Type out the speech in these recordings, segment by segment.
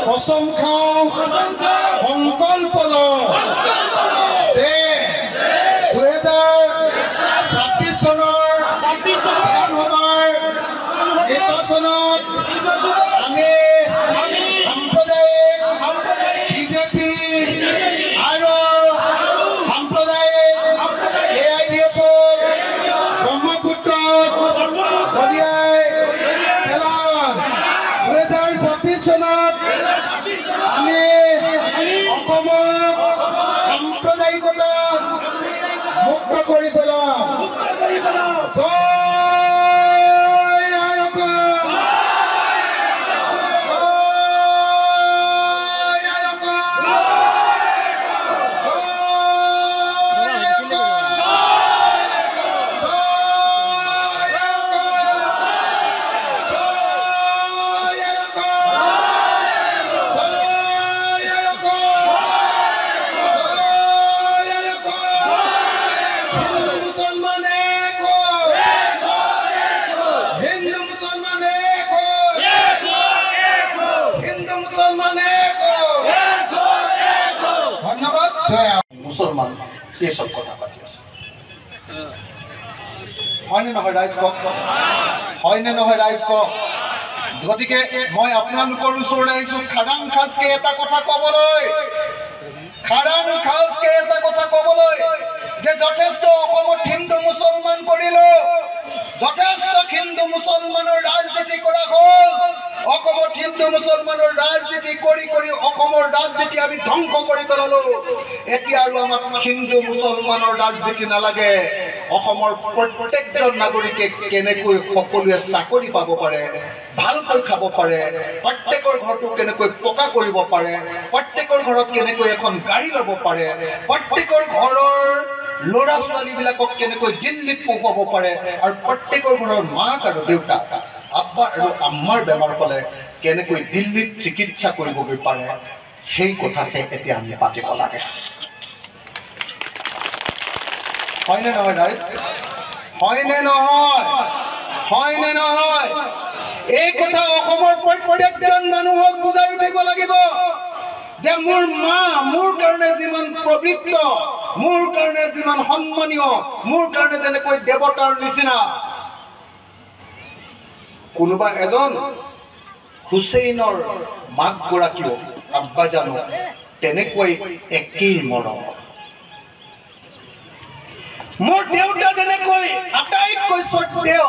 কসম খাওঁ সংকল্প লওঁ যে 2026 চনৰ বিধানসভাৰ নিৰ্বাচনত আমি সাম্প্ৰদায়িক বিজেপি আৰু সাম্প্ৰদায়িক AIDF ব্ৰহ্মপুত্ৰক কঢ়িয়াই পেলাম। 2026 চনত আমি অসমক সাম্প্ৰদায়িকতা মুক্ত কৰি পেলাম। মুসলমান এইসব কথা পাতি আছে হয়নে নহয় ৰাইজ কওক, হয়নে নহয় ৰাইজ কওক। গতিকে মই আপোনালোকৰ ওচৰলৈ আহিছো খাৰাং খাজকে এটা কথা ক'বলৈ, যে যথেষ্ট অসমত হিন্দু মুছলমান কৰিলো, যথেষ্ট হিন্দু মুছলমানৰ ৰাজনীতি কৰা হ'ল। অসমত হিন্দু মুছলমানৰ ৰাজনীতি কৰি কৰি অসমৰ ৰাজনীতি আমি ধ্বংস কৰি পেলালো। এতিয়া আৰু আমাক হিন্দু মুছলমানৰ ৰাজনীতি নালাগে। অসমৰ প্ৰত্যেকজন নাগৰিকে কেনেকৈ সকলোৱে চাকৰি পাব পাৰে, ভালকৈ খাব পাৰে, প্ৰত্যেকৰ ঘৰটো কেনেকৈ পকা কৰিব পাৰে, প্ৰত্যেকৰ ঘৰত কেনেকৈ এখন গাড়ী ল'ব পাৰে, প্ৰত্যেকৰ ঘৰৰ ল'ৰা ছোৱালীবিলাকক কেনেকৈ দিল্লীত পঢ়ুৱাব পাৰে, আৰু প্ৰত্যেকৰ ঘৰৰ মাক আৰু দেউতাক, আব্বা আৰু আম্মাৰ বেমাৰ হ'লে কেনেকৈ দিল্লীত চিকিৎসা কৰিবগৈ পাৰে, সেই কথাকে এতিয়া আমি পাতিব লাগে। হয়নে নহয় ৰাইজ? হয়নে নহয়? হয়নে নহয়? এই কথা অসমৰ প্ৰত্যেকজন মানুহক বুজাই দিব লাগিব যে মোৰ মা মোৰ কাৰণে যিমান পবিত্ৰ, মোৰ কাৰণে যিমান সন্মানীয়, মোৰ কাৰণে যেনেকৈ দেৱতাৰ নিচিনা, কোনোবা এজন হুছেইনৰ মাকগৰাকীও আব্বাজানো তেনেকৈ একেই মৰম। মোৰ দেউতা যেনেকৈ আটাইতকৈ শ্ৰদ্ধেয়,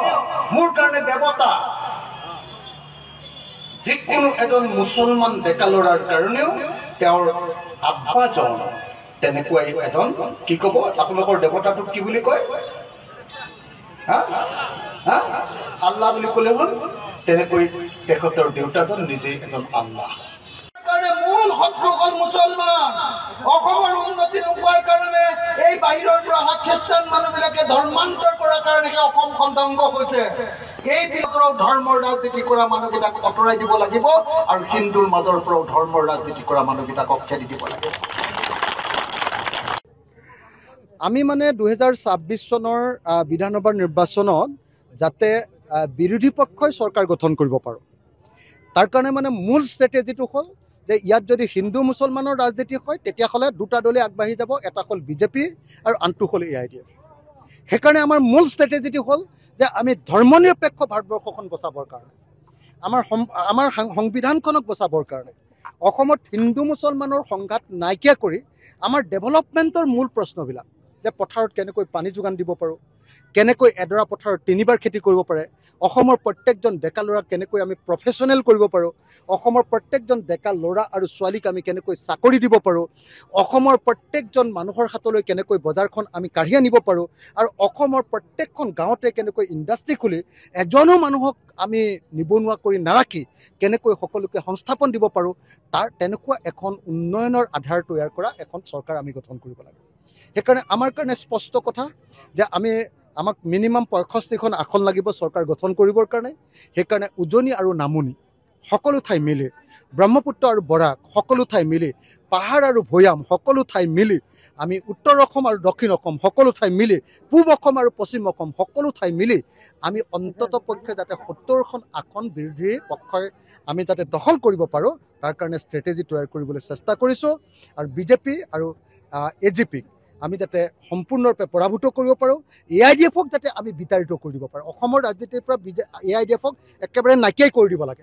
মোৰ কাৰণে দেৱতা, যিকোনো এজন মুছলমান ডেকা ল'ৰাৰ কাৰণেও তেওঁৰ আব্বাজন তেনেকুৱাই এজন, কি ক'ব আপোনালোকৰ দেৱতাটোক কি বুলি কয়? আল্লাহ বুলি ক'লে হ'ল। তেনেকৈ তেখেতৰ দেউতাজন নিজেই এজন আল্লাহ। মূল শত্ৰু হ'ল মুছলমান। অসমৰ উন্নতি নোহোৱাৰ কাৰণে এই বাহিৰৰ পৰা অহা খ্ৰীষ্টান মানুহবিলাকে ধৰ্মান্তৰ কৰাৰ কাৰণে অসমখন ধ্বংস হৈছে। এইবিলাকৰ ধৰ্মৰ ৰাজনীতি কৰা মানুহকেইটাক আঁতৰাই দিব লাগিব, আৰু হিন্দুৰ মাজৰ পৰাও ধৰ্মৰ ৰাজনীতি কৰা মানুহকেইটাকক খেদি দিব লাগিব। আমি মানে 2026 চনৰ বিধানসভাৰ নিৰ্বাচনত যাতে বিৰোধী পক্ষই চৰকাৰ গঠন কৰিব পাৰোঁ, তাৰ কাৰণে মানে মূল ষ্ট্ৰেটেজিটো হ'ল যে ইয়াত যদি হিন্দু মুছলমানৰ ৰাজনীতি হয় তেতিয়াহ'লে দুটা দলে আগবাঢ়ি যাব, এটা হ'ল বিজেপি আৰু আনটো হ'ল AIDF। সেইকাৰণে আমাৰ মূল ষ্ট্ৰেটেজিটো হ'ল যে আমি ধৰ্মনিৰপেক্ষ ভাৰতবৰ্ষখন বচাবৰ কাৰণে, আমাৰ সংবিধানখনক বচাবৰ কাৰণে, অসমত হিন্দু মুছলমানৰ সংঘাত নাইকিয়া কৰি আমাৰ ডেভেলপমেণ্টৰ মূল প্ৰশ্নবিলাক, যে পথাৰত কেনেকৈ পানী যোগান দিব পাৰোঁ, কেনেকৈ এডৰা পথাৰত 3বাৰ খেতি কৰিব পাৰে, অসমৰ প্ৰত্যেকজন ডেকা ল'ৰাক কেনেকৈ আমি প্ৰফেশ্যনেল কৰিব পাৰোঁ, অসমৰ প্ৰত্যেকজন ডেকা ল'ৰা আৰু ছোৱালীক আমি কেনেকৈ চাকৰি দিব পাৰোঁ, অসমৰ প্ৰত্যেকজন মানুহৰ হাতলৈ কেনেকৈ বজাৰখন আমি কাঢ়ি আনিব পাৰোঁ, আৰু অসমৰ প্ৰত্যেকখন গাঁৱতে কেনেকৈ ইণ্ডাষ্ট্ৰি খুলি এজনো মানুহক আমি নিবনুৱা কৰি নাৰাখি কেনেকৈ সকলোকে সংস্থাপন দিব পাৰোঁ, তাৰ তেনেকুৱা এখন উন্নয়নৰ আধাৰ তৈয়াৰ কৰা এখন চৰকাৰ আমি গঠন কৰিব লাগে। সেইকাৰণে আমাৰ কাৰণে স্পষ্ট কথা যে আমাক মিনিমাম 65খন আসন লাগিব চৰকাৰ গঠন কৰিবৰ কাৰণে। সেইকাৰণে উজনি আৰু নামনি সকলো ঠাই মিলি, ব্ৰহ্মপুত্ৰ আৰু বৰাক সকলো ঠাই মিলি, পাহাৰ আৰু ভৈয়াম সকলো ঠাই মিলি, আমি উত্তৰ অসম আৰু দক্ষিণ অসম সকলো ঠাই মিলি, পূব অসম আৰু পশ্চিম অসম সকলো ঠাই মিলি আমি অন্ততঃ পক্ষে যাতে 70খন আসন বিৰোধী পক্ষই আমি যাতে দখল কৰিব পাৰোঁ তাৰ কাৰণে ষ্ট্ৰেটেজি তৈয়াৰ কৰিবলৈ চেষ্টা কৰিছোঁ আৰু বিজেপি আৰু AGPক আমি যাতে সম্পূৰ্ণৰূপে পৰাভূত কৰিব পাৰোঁ AIDFক যাতে আমি বিতাড়িত কৰি দিব পাৰোঁ অসমৰ ৰাজনীতিৰ পৰা AIDFক একেবাৰে নাইকিয়াই কৰি দিব লাগে